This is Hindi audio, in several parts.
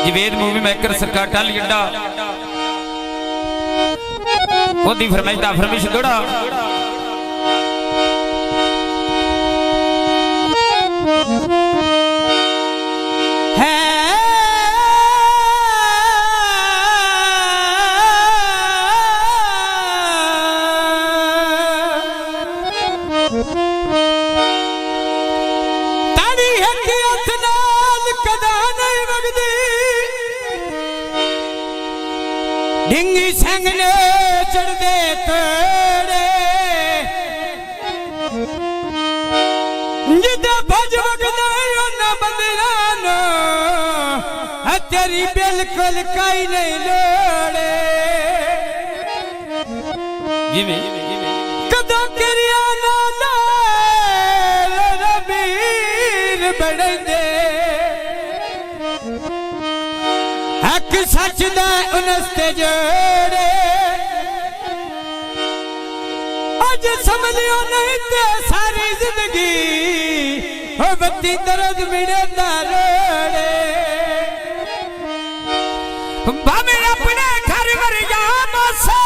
जवेद मूवी मेकर सरकार टाली अड्डा ओदी फरमाइश दा फरमाइश दोड़ा ढिंगी संगने चढ़ दे तोड़े जिदा भज वगदा न बंदरानो तेरी बिल्कुल कई नहीं लोड़े कदों करिया ना रबीर बड़े दे हक सच दा उनस्ते जोड़े आज समझ लियो नहीं ते सारी जिंदगी हो बत्ती दर्द मिले रोड़े भावे अपने घर मर जा बसे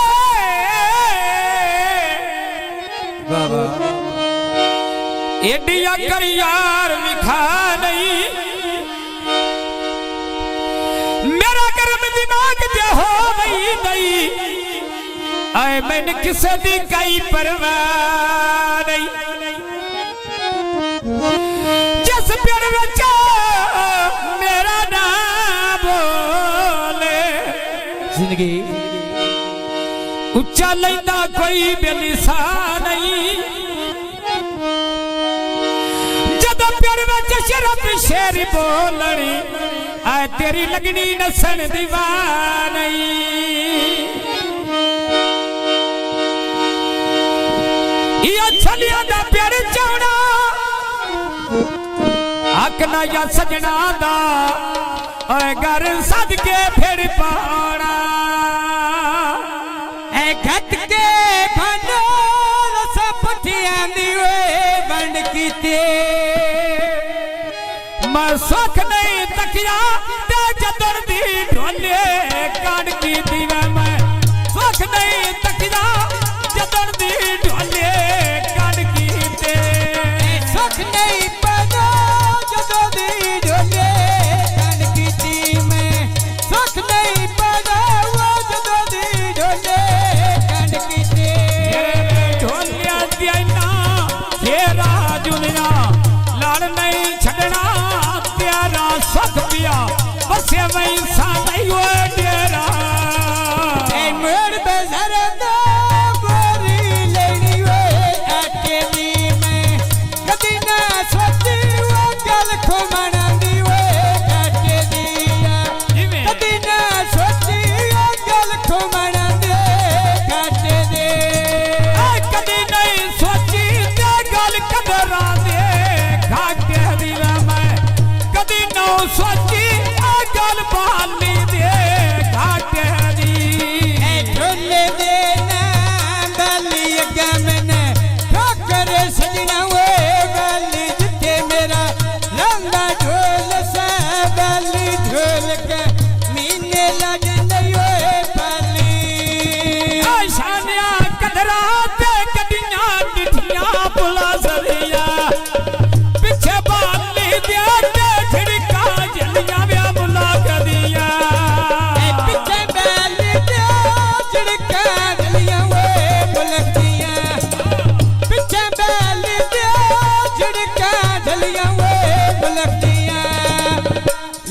एडिया कर यार विखा नहीं हो वही नहीं आए मैंने किसे दी कई परवाह नहीं जिस प्यार में मेरा नाम बोले जिंदगी उच्चा लेता कोई बेलिसा नहीं जब प्यार में शरफ शेर बोलनी आए तेरी लगनी नसन दीवानी या छलिया दा प्यार चौड़ा आकना या सजना दा ओए घर सद के फिर पाना ए घट के बनो रस पठियां दी वे बंड कीते मैं सुख नहीं तकिया ते जदर दी ढोले काट की दीवा मैं सुख नहीं तकिया जदर दी ढोले काट की ते सुख नहीं पदा जदर दी ढोले काट की ती मैं सुख नहीं पदा वो जदर दी ढोले काट की ते ढोलिया दिया ना तेरा दुनिया लड़ नहीं छड़ना सुख पिया बसे वही साई वो डेरा मेरे बेजर दा गोरी लेनी वे अकेली में कदी ना सोची वो गल खुमना दी वे अकेली कदी ना सोची वो गल खुमना दे काटे दे कदी नहीं सोची ते गल कदरा दे काटे दी मैं कदी नो सोची गल बाली दे घाटे दी ढोले दे ना बाली गमन ठोकर सजना वे बाली जिते मेरा लंगा ढोल सा बाली ढोल के मीने लग नहीं वे बाली शानिया कदरा ते कदियां डिठियां बुला सरिया पीछे बाली दे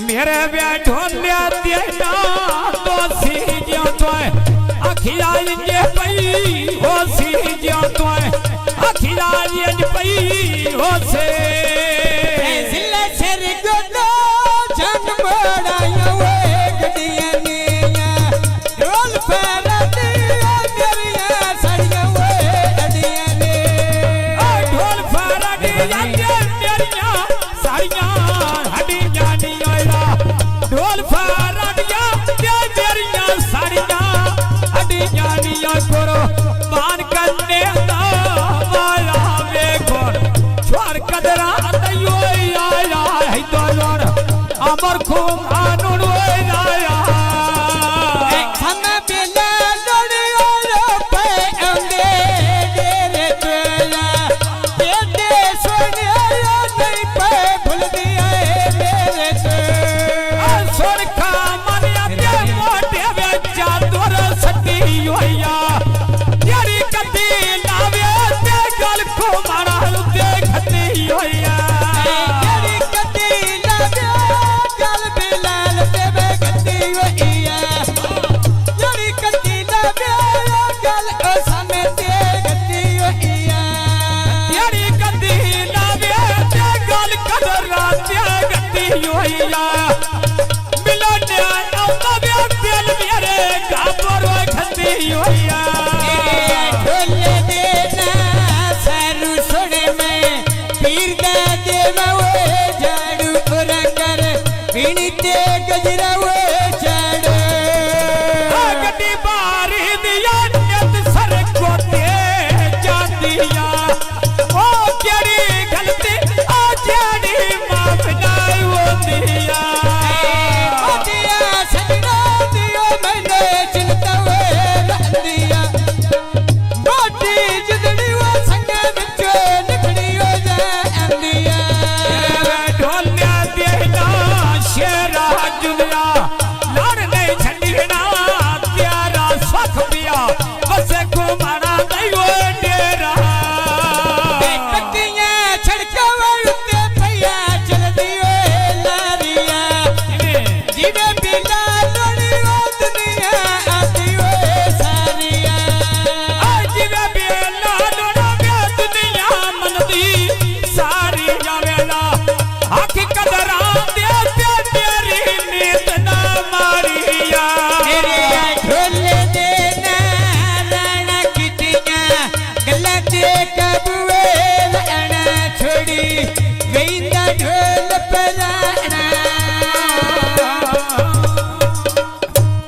मेरे ब्याह ढोलिया दिया तो सी जो तो अखिया ये पई हो सी जो तो अखिया ये पई हो से जिले सिर गोदो जन बड़ाया वे गडिया ने ढोल पर दिया मेरिया सड़िया वे गडिया ने ढोल पर दिया मेरिया सड़िया हडी जानी ढोल फारिया मेरिया साड़िया हडी जानिया करो मान करने दा माया वे छोर कदरा ते गजरा वो चढ़े गड्डी बारी दिया नित सर कोते जांदिया ओ केड़ी गलती आ जेड़ी माफ नाई होंदिया दिया सजना दियो मैंने चिंता वे रंदिया मोटी जिंदड़ी वो संगे बिचो निकली हो जांदिया ढोलिया देना शेरा जुलिया लड़ने छंडीना त्यारा सुख पिया बसे घुमाना दैयो डेरा कटियां छड़का उते भैया चल दियो लारिया जिने बिना लोड़ी वो दुनिया आती वो सारिया जिवे बेला लोड़ा बे दुनिया मन दी सारी जावेला आखी कदरा दे तेरी नीत ना मारिया मेरे ढोले दे नारायण किटियां गला दे कबूए लड़ा छोड़ी वेंदा ढोल